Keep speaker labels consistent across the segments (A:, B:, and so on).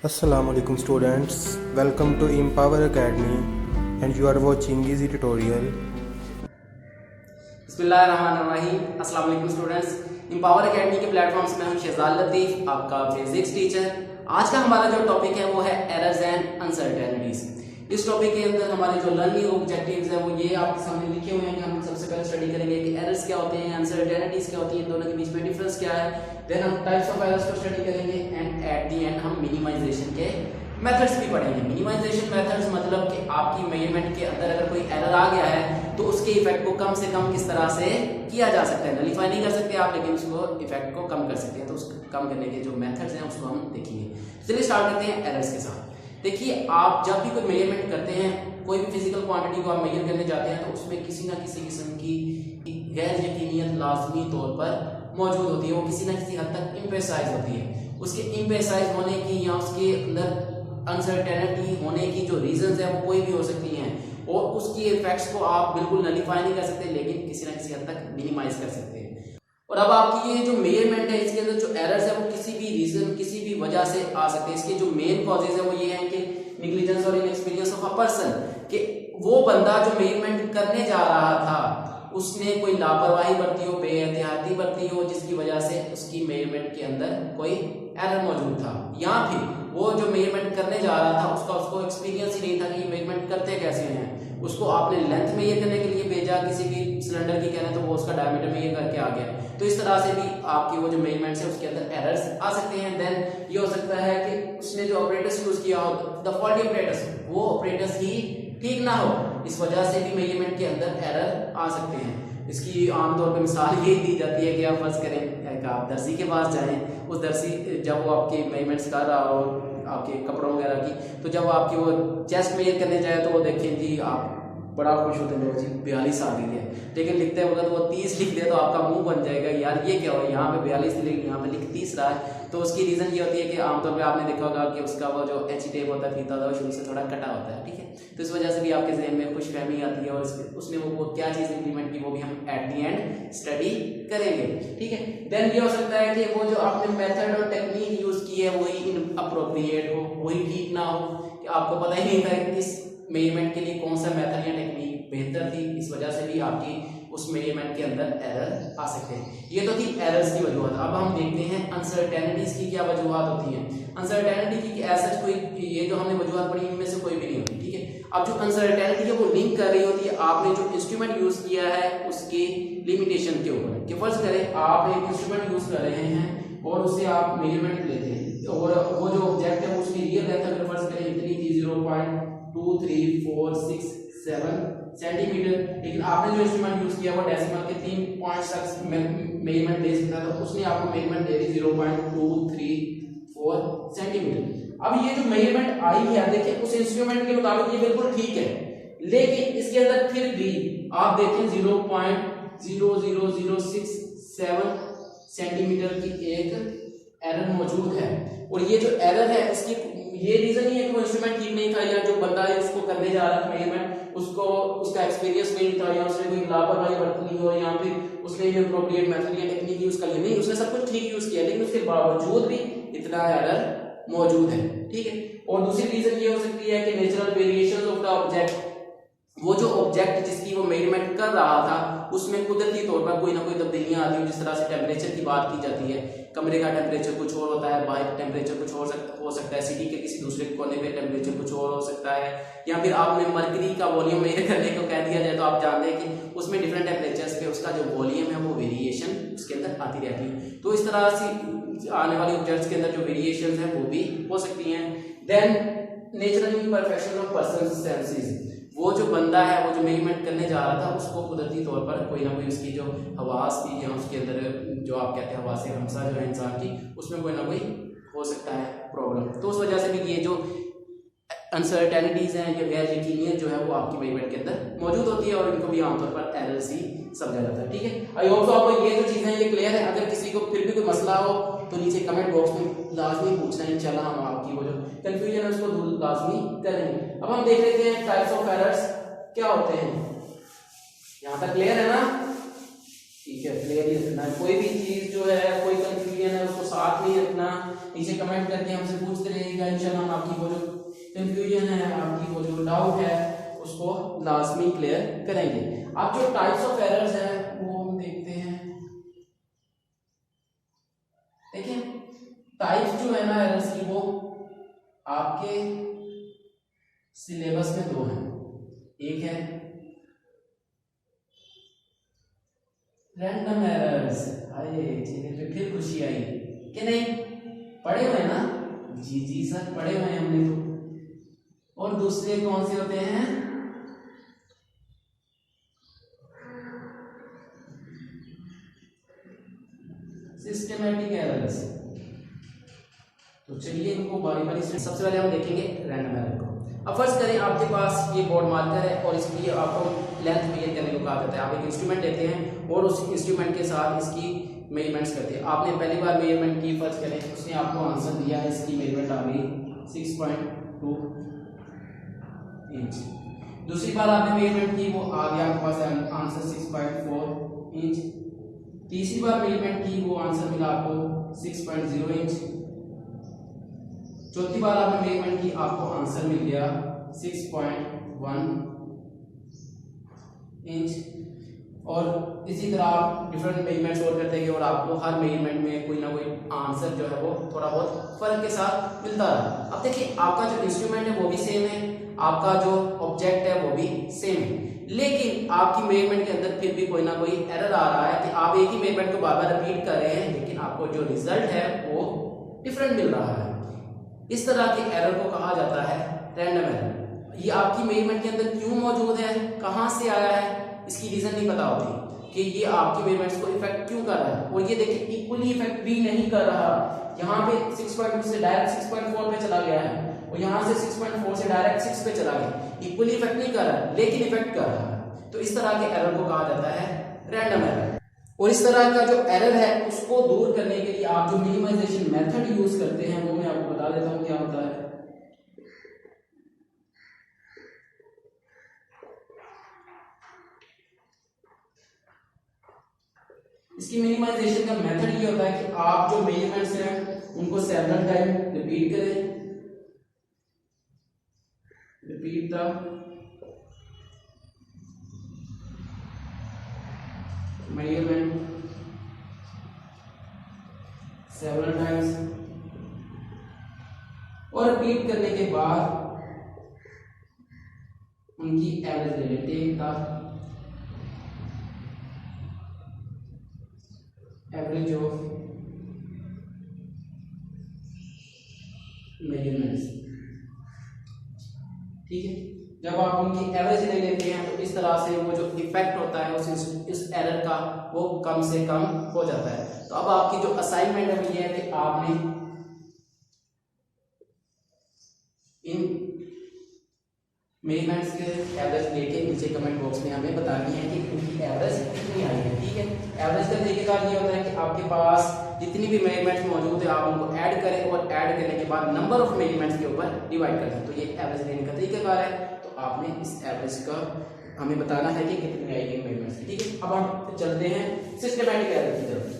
A: Assalamu alaikum students, welcome to Empower Academy and you are watching easy tutorial.
B: बिस्मिल्लाहिर्रहमानिर्रहीम। अस्सलाम वालेकुम students, empower academy के platform से मैं हूं शहजाद लतीफ़, आपका फिजिक्स टीचर। आज का हमारा जो टॉपिक है वो है एरर्स एंड अनसर्टेनिटीज। इस टॉपिक के अंदर हमारे जो लर्निंग ऑब्जेक्टिव्स हैं वो ये आपके सामने लिखे हुए हैं कि हम सबसे पहले स्टडी करेंगे कि एरर्स क्या होते हैं, अनसर्टेनिटीज क्या होती हैं, इन दोनों के बीच में डिफरेंस क्या है। देन हम टाइप्स ऑफ एरर्स को स्टडी करेंगे एंड एट द एंड हम मिनिमाइजेशन के मेथड्स भी पढ़ेंगे। मिनिमाइजेशन मेथड्स मतलब कि आपकी मेजरमेंट के अंदर अगर कोई एरर आ गया है तो उसके इफेक्ट को कम से कम किस तरह से किया जा सकता है। नलीफाई नहीं कर सकते आप, लेकिन उसको इफेक्ट को कम कर सकते हैं। तो उस कम करने के जो मेथड्स हैं उसको हम देखेंगे। चलिए स्टार्ट करते हैं एरर्स के साथ। देखिए, आप जब भी कोई मेजरमेंट करते हैं, कोई भी फिजिकल क्वांटिटी को आप मेजर करने जाते हैं तो उसमें किसी ना किसी किस्म की गैर यकीनियत लाजमी तौर पर मौजूद होती है। वो किसी ना किसी हद तक इम्प्रेसाइज होती है। उसके इम्प्रेसाइज होने की या उसके अंदर अनसर्टेनिटी होने की जो रीजंस है वो कोई भी हो सकती हैं और उसकी इफेक्ट्स को आप बिल्कुल नलीफाई नहीं कर सकते, लेकिन किसी ना किसी हद तक मिनिमाइज कर सकते हैं। और अब आपकी ये जो मेजरमेंट है इसके अंदर जो एरर्स है वो किसी भी रीजन, किसी भी वजह से आ सकते हैं। इसके जो मेन कॉजेज है वो ये हैं कि निग्लिजेंस और इनएक्सपीरियंस ऑफ अ पर्सन, कि वो बंदा जो मेजरमेंट करने जा रहा था उसने कोई लापरवाही बरती हो, बेएहतियाती बरती हो, जिसकी वजह से उसकी मेजरमेंट के अंदर कोई एरर मौजूद था। या फिर वो जो मेजरमेंट करने जा रहा था उसको एक्सपीरियंस ही नहीं था कि ये मेजरमेंट करते कैसे हैं। उसको आपने लेंथ मेजर करने के लिए भेजा किसी भी सिलेंडर की कहना, तो वो उसका डायमीटर मेजर करके आ गया। तो इस तरह से भी आपकी वो जो मेजरमेंट्स है उसके अंदर एरर्स आ सकते हैं। देन ये हो सकता है कि उसने जो ऑपरेटर्स यूज किया हो, द फॉल्टी ऑपरेटर्स, वो ऑपरेटर्स ही ठीक ना हो, इस वजह से भी मेजरमेंट के अंदर एरर आ सकते हैं। इसकी आमतौर पर मिसाल यही दी जाती है कि आप फर्ज करें आप दर्जी के पास जाएं, उस दर्जी जब वो आपके मेजरमेंट्स कर रहा हो आपके कपड़ों वगैरह की, तो जब आपकी वो चेस्ट मेजर करने जाए तो वो देखें जी आप बड़ा खुश होते हैं जी 42 आ गई है, लेकिन लिखते वक्त वो 30 लिख दे तो आपका मुंह बन जाएगा यार ये क्या हो, यहाँ पे 42 लिख, यहाँ पे लिख 30 रहा है। तो उसकी रीज़न ये होती है कि आमतौर पे आपने देखा होगा कि उसका वो जो एच टेप होता है, फीता होता है, वो शुरू से थोड़ा कटा होता है, ठीक है। तो इस वजह से भी आपके जहन में खुशफहमी आती है और उसने वो क्या चीज़ इंप्लीमेंट की वो भी हम एट दी एंड स्टडी करेंगे, ठीक है। देन ये हो सकता है कि वो जो आपने मेथड और टेक्निक यूज़ की है वही इनअप्रोप्रिएट हो, वही ठीक ना हो, कि आपको पता ही नहीं था कि इस मेजरमेंट के लिए कौन सा मेथड या टेक्निक बेहतर थी। इस वजह से भी आपकी उस मेजरमेंट के अंदर एरर आ सकते हैं। ये तो थी एरर्स की वजूहत। अब हम देखते हैं अनसर्टेनिटीज की क्या वजूहत होती हैं। अनसर्टेनिटी की ऐसा कोई ये जो हमने वजूहत पढ़ी इनमें से कोई भी नहीं होती, ठीक है। अब जो अनसर्टेनिटी है वो लिंक कर रही होती है आपने जो इंस्ट्रूमेंट यूज किया है उसकी लिमिटेशन के ऊपर। कि फर्ज करें आप एक इंस्ट्रूमेंट यूज कर रहे हैं और उससे आप मेजरमेंट लेते हैं और वो जो ऑब्जेक्ट है उसकी रियल लेंथ अगर फर्ज करें इतनी थी 0.2346 सेंटीमीटर, लेकिन आपने जो इंस्ट्रूमेंट यूज किया वो डेसिमल के 3 पॉइंट्स तक मेजरमेंट दे सकता था, तो उसने आपको मेजरमेंट दे दी 0.234 सेंटीमीटर। अब ये जो मेजरमेंट आई है देखिए उस इंस्ट्रूमेंट के मुताबिक ये बिल्कुल ठीक है, लेकिन इसके अंदर फिर भी आप देखें 0.00067 सेंटीमीटर की एक एरर मौजूद है। और ये जो एरर है इसकी ये रीजन नहीं है कि वो इंस्ट्रूमेंट ठीक नहीं था या जो बंदा है उसको करने जा रहा था मेजरमेंट उसको उसका एक्सपीरियंस नहीं था या उसने कोई लापरवाही बरत ली हो या फिर उसने इनअप्रोप्रिएट मेथड या टेक्निक यूज कर लिया, नहीं, उसने सब कुछ ठीक यूज किया लेकिन उसके बावजूद भी इतना एरर मौजूद है, ठीक है। और दूसरी रीजन ये हो सकती है कि natural variations of the object, वो जो ऑब्जेक्ट जिसकी वो मेजरमेंट कर रहा था उसमें कुदरती तौर पर कोई ना कोई तब्दीलियां आती हैं। जिस तरह से टेम्परेचर की बात की जाती है, कमरे का टेम्परेचर कुछ और होता है, बाहर टेम्परेचर कुछ और हो सकता है, सिटी के किसी दूसरे कोने पे टेम्परेचर कुछ और हो सकता है, या फिर आपने मरकरी का वॉल्यूम मेजर करने को कह दिया जाए तो आप जानते हैं कि उसमें डिफरेंट टेम्परेचर्स पे उसका जो वॉल्यूम है वो वेरिएशन उसके अंदर आती रहती है। तो इस तरह से आने वाले ऑब्जेक्ट्स के अंदर जो वेरिएशन है वो भी हो सकती हैं। Then natural imperfection of personal senses, वो जो बंदा है वो जो मेजरमेंट करने जा रहा था उसको कुदरती तौर पर कोई ना कोई उसकी जो हवास थी या उसके अंदर जो आप कहते हैं हवास हमसा जो है इंसान की, उसमें कोई ना कोई हो सकता है प्रॉब्लम। तो उस वजह से भी ये जो अनसर्टेनिटीज हैं या गैर यकीनियत जो है वो आपकी मेजरमेंट के अंदर मौजूद होती है और इनको भी आमतौर पर एरर्स ही समझा जाता है, ठीक है। आई होप सो आपको ये जो चीज़ें ये क्लियर है। अगर किसी को फिर भी कोई मसला हो तो नीचे कमेंट बॉक्स में लाजमी पूछना है, इंशाल्लाह हम आपकी वो जो कंफ्यूजन है उसको दूर लाजमी करेंगे। अब हम देख लेते हैं टाइप्स ऑफ एरर्स क्या होते हैं। यहाँ तक क्लियर है ना, ठीक है, क्लियर ही रखना है। कोई भी चीज जो है कोई कंफ्यूजन है उसको साथ में ही रखना, नीचे कमेंट करके हमसे पूछते रहिएगा इंशाल्लाह हम आपकी वो जो कंफ्यूजन है, आपकी वो जो डाउट है, उसको लाजमी क्लियर करेंगे। अब जो टाइप्स ऑफ एरर्स है वो हम देखते हैं। देखिए टाइप्स जो है ना एरर्स की, वो आपके सिलेबस में दो हैं। एक है रैंडम एरर्स, फिर खुशी आई कि नहीं, पढ़े हुए ना? जी जी सर पढ़े हुए हैं हमने तो। और दूसरे कौन से होते हैं? Systematic errors. तो चलिए इनको बारी बारी से, सबसे पहले हम देखेंगे रैंडम एरर को। अब फर्ज करें आपके पास ये बोर्ड मार्कर है और इसके लिए आपको लेंथ मेजर करने को कहा जाता है। आप एक इंस्ट्रूमेंट लेते हैं और उस इंस्ट्रूमेंट के साथ इसकी मेजरमेंट्स करते हैं। आपने पहली बार मेजरमेंट की, फर्ज करें उसने आपको आंसर दिया है, इसकी मेजरमेंट आ गई 6.2 इंच। दूसरी बार आपने मेजरमेंट की, वो आ गया आपके पास आंसर 6.4 इंच। तीसरी बार मेजरमेंट की, वो आंसर मिला आपको 6.0 इंच। चौथी बार आपने मेजरमेंट की, आपको आंसर मिल गया 6.1 इंच। और इसी तरह आप डिफरेंट मेजरमेंट्स और करते गए और आपको हर मेजरमेंट में कोई ना कोई आंसर जो है वो थोड़ा बहुत फर्क के साथ मिलता रहा। अब देखिए आपका जो इंस्ट्रूमेंट है वो भी सेम है, आपका जो ऑब्जेक्ट है वो भी सेम है, लेकिन आपकी मेजरमेंट के अंदर फिर भी कोई ना कोई एरर आ रहा है कि आप एक ही मेजरमेंट को बार बार रिपीट कर रहे हैं, लेकिन आपको जो रिजल्ट है वो डिफरेंट मिल रहा है। इस तरह के एरर को कहा जाता है रैंडम एरर। ये आपकी मेजरमेंट के अंदर क्यों मौजूद है, कहां से आया है, इसकी रीजन नहीं पता होती कि ये आपकी मेजरमेंट्स को इफेक्ट क्यों कर रहा है। और ये देखिए इक्वली इफेक्ट भी नहीं कर रहा। यहाँ पे 6.2 से डायरेक्ट 6.4 पे चला गया है और यहाँ से 6.4 से डायरेक्ट 6 पे चला गया। इक्वली इफेक्ट नहीं कर रहा लेकिन इफेक्ट कर रहा है। तो इस तरह के एरर को कहा जाता है रैंडम एरर। और इस तरह का जो एरर है उसको दूर करने के लिए आप जो मिनिमाइजेशन मेथड यूज करते हैं वो मैं आपको बता देता हूं क्या होता है। इसकी मिनिमाइजेशन का मेथड ये होता है कि आप जो मेजरमेंट्स हैं उनको सेवरल टाइम रिपीट करें, repeat the measurement several times, और रिपीट करने के बाद उनकी एवरेज ले लेते हैं। एवरेज ऑफ मेजरमेंट्स, ठीक है। जब आप उनकी एवरेज ले लेते हैं तो इस तरह से वो जो इफेक्ट होता है इस एरर का वो कम से कम हो जाता है। तो अब आपकी जो असाइनमेंट है वो ये है कि आपने इन मेजरमेंट्स के एवरेज लेके नीचे कमेंट बॉक्स में हमें बतानी है कि उनकी एवरेज कितनी आई है, ठीक है। एवरेज का तरीकेकार ये होता है कि आपके पास जितनी भी मेजरमेंट्स मौजूद है आप उनको ऐड करें और ऐड करने के बाद नंबर ऑफ मेजरमेंट्स के ऊपर डिवाइड कर दें। तो ये एवरेज लेने का तरीकेकार है। तो आपने इस एवरेज का हमें बताना है कि कितनी आएगी मेजरमेंट्स, ठीक है। अब हम चलते हैं सिस्टमैटिक एरर की तरफ।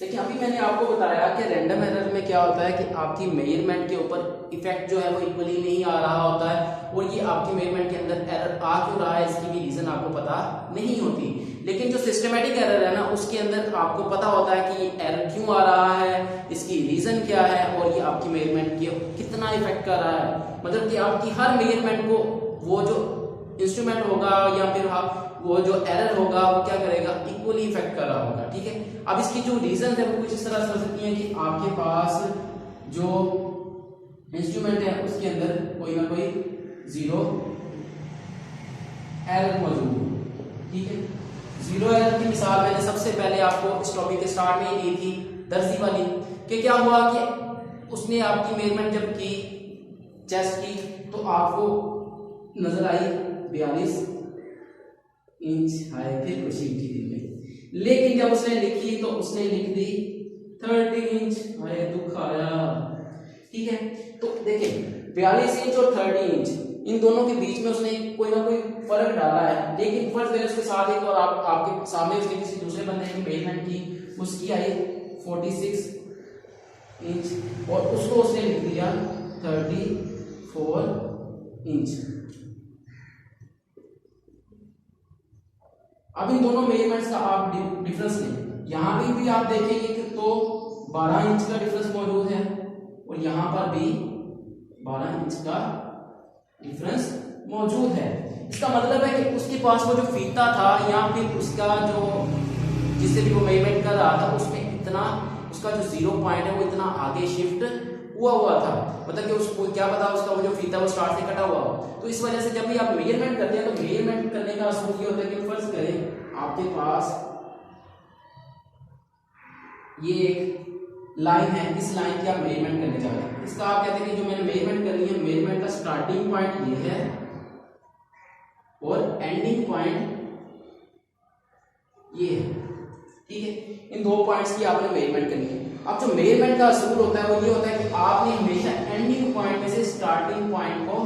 B: देखिए अभी मैंने आपको बताया कि रैंडम एरर में क्या होता है कि आपकी मेजरमेंट के ऊपर इफेक्ट जो है वो इक्वली नहीं आ रहा होता है और ये आपकी मेजरमेंट के अंदर एरर आ क्यों रहा है इसकी भी रीजन आपको पता नहीं होती। लेकिन जो सिस्टमैटिक एरर है ना उसके अंदर आपको पता होता है कि ये एरर क्यों आ रहा है, इसकी रीजन क्या है और ये आपकी मेजरमेंट की कितना इफेक्ट कर रहा है। मतलब कि आपकी हर मेजरमेंट को वो जो इंस्ट्रूमेंट होगा या फिर वो जो एरर होगा वो क्या करेगा, इक्वली इफेक्ट कर रहा होगा, ठीक है। अब इसकी जो रीजन है वो कुछ इस तरह से हो सकती है कि आपके पास जो इंस्ट्रूमेंट है उसके अंदर कोई ना कोई जीरो एरर मौजूद हो, ठीक है। जीरो एरर की मिसाल मैंने सबसे पहले आपको इस टॉपिक के स्टार्ट में ही दी थी, दर्जी वाली, कि क्या हुआ कि उसने आपकी मेजरमेंट जब की चेस्ट की तो आपको नजर आई 42 इंच। हाय फिर खुशी उठी दिल में, लेकिन जब उसने लिखी तो उसने लिख दी 30 इंच। हाय दुख आया, ठीक है। तो देखिए 42 इंच और 30 इंच इन दोनों के बीच में उसने कोई ना कोई फर्क डाला है, लेकिन फर्क देने उसके साथ एक और आपके सामने उसने किसी दूसरे बंदे की मेजरमेंट की, उसकी आई 46 इंच और उसको उसने लिख दिया 34 इंच। अब इन दोनों मेजरमेंट्स का आप डिफरेंस लें, यहां भी आप देखेंगे कि तो 12 इंच का डिफरेंस मौजूद है और यहां पर भी 12 इंच का डिफरेंस मौजूद है। इसका मतलब है कि उसके पास वो जो फीता था या फिर उसका जो जिससे भी वो मेजरमेंट कर रहा था उसमें इतना उसका जो 0 पॉइंट है वो इतना आगे शिफ्ट हुआ था, मतलब कि उसको क्या पता उसका वो जो फीता वो स्टार्ट से कटा हुआ हो। तो इस वजह से जब भी आप मेजरमेंट करते हैं तो मेजरमेंट करने का असूल ये होता है कि फर्ज करें आपके पास ये एक लाइन है, इस लाइन की आप मेजरमेंट करने जा रहे हैं। इसका आप कहते हैं कि जो मैंने मेजरमेंट करनी है, मेजरमेंट का स्टार्टिंग पॉइंट ये है और एंडिंग पॉइंट ये है, ठीक है। इन दो पॉइंट्स की आपने मेजरमेंट करनी है। अब जो मेजरमेंट का असूल होता है वो ये होता है कि आपने हमेशा एंडिंग पॉइंट में से स्टार्टिंग पॉइंट को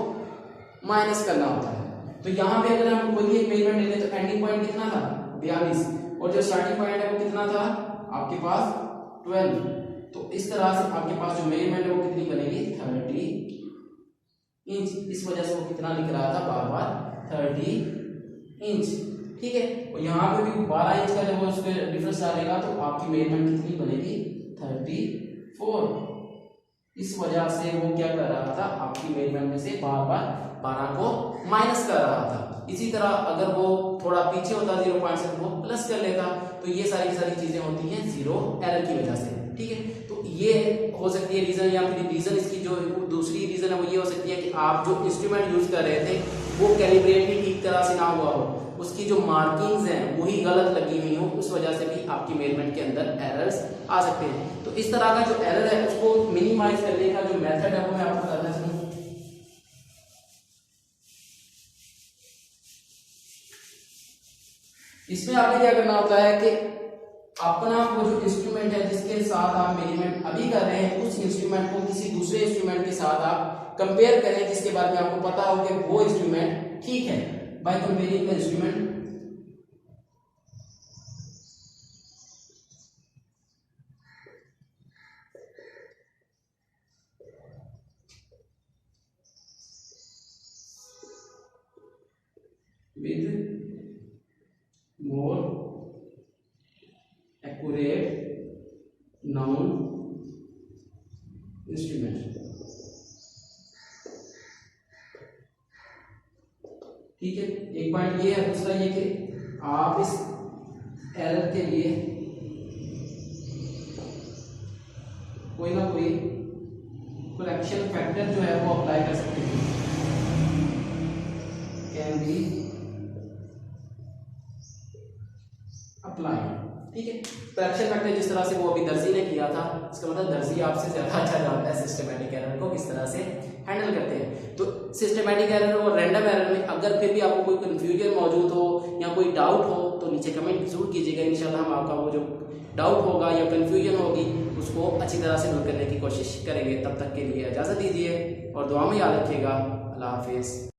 B: माइनस करना होता है। तो यहाँ पे अगर हम कोई एक मेजरमेंट ले लें तो एंडिंग पॉइंट कितना था 42 और जो स्टार्टिंग पॉइंट है वो कितना था आपके पास 12। तो इस तरह से आपके पास जो मेजरमेंट है वो कितनी बनेगी 30 इंच। इस वजह से वो कितना लिख रहा था बार बार 30 इंच, ठीक है। और यहाँ पे भी 12 इंच का जब वो उसके डिफरेंस डालेगा तो आपकी मेजरमेंट कितनी बनेगी 34। इस वजह से वो क्या कर रहा था आपकी मेजरमेंट में से बार बार 12 को माइनस कर रहा था। इसी तरह अगर वो थोड़ा पीछे होता 0 पॉइंट से तो वो प्लस कर लेता। तो ये सारी की सारी चीजें होती हैं जीरो एरर की वजह से, ठीक है। तो ये हो सकती है रीजन, या फिर रीजन इसकी जो दूसरी रीजन है वो ये हो सकती है कि आप जो इंस्ट्रूमेंट यूज कर रहे थे वो कैलिब्रेट भी ठीक तरह से ना हुआ हो, उसकी जो मार्किंग्स हैं वही गलत लगी हुई हो, उस वजह से भी आपकी मेजरमेंट के अंदर एरर्स आ सकते हैं। तो इस तरह का जो एरर है उसको मिनिमाइज करने का जो मेथड है वो मैं आपको बताना चाहूँ। इसमें आपने क्या करना होता है कि अपना वो जो इंस्ट्रूमेंट है जिसके साथ आप मेजरमेंट अभी कर रहे हैं उस इंस्ट्रूमेंट को किसी दूसरे इंस्ट्रूमेंट के साथ आप कंपेयर करें जिसके बारे में आपको पता हो कि वो इंस्ट्रूमेंट ठीक है। By comparing the instrument with more accurate known instrument, ठीक है। एक पॉइंट ये है। दूसरा ये कि आप इस एरर के लिए कोई ना कोई करेक्शन फैक्टर जो है वो अप्लाई कर सकते हैं, कैन बी अप्लाई, ठीक है। करेक्शन फैक्टर जिस तरह से वो अभी दर्जी ने किया था, इसका मतलब दर्जी आपसे ज्यादा अच्छा जानता है सिस्टमैटिक एरर को किस तरह से हैंडल करते हैं। तो सिस्टमैटिक एरर और रैंडम एरर में अगर फिर भी आपको कोई कंफ्यूजन मौजूद हो या कोई डाउट हो तो नीचे कमेंट जरूर कीजिएगा। इंशाल्लाह हम आपका वो जो डाउट होगा या कंफ्यूजन होगी उसको अच्छी तरह से दूर करने की कोशिश करेंगे। तब तक के लिए इजाजत दीजिए और दुआ में याद रखिएगा। अल्लाह हाफिज।